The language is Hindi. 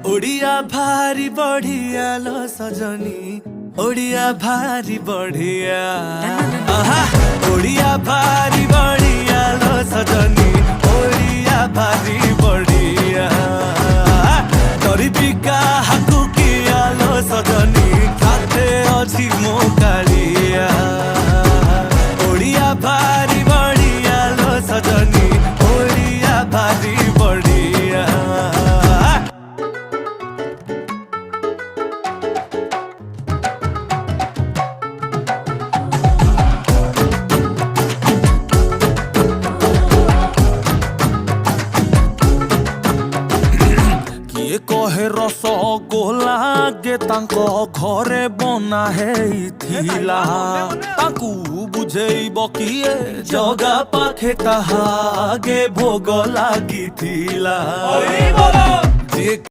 ओडिया भारी बढ़िया लो सजनी, ओडिया भारी बढ़िया। आहा ओडिया भारी बढ़िया लो सजनी, ओडिया भारी बढ़िया। गरीबी का हाकु किया लो सजनी, खाते अच्छी मोकालिया। ओडिया भारी बढ़िया लो सजनी, ओडिया भारी बढ़िया। किए कहे रसगोला गे तांको घरे बना हेइथिला, तांकू बुझेइब किए जगा पाखे ताहा गे भोग लागिथिला।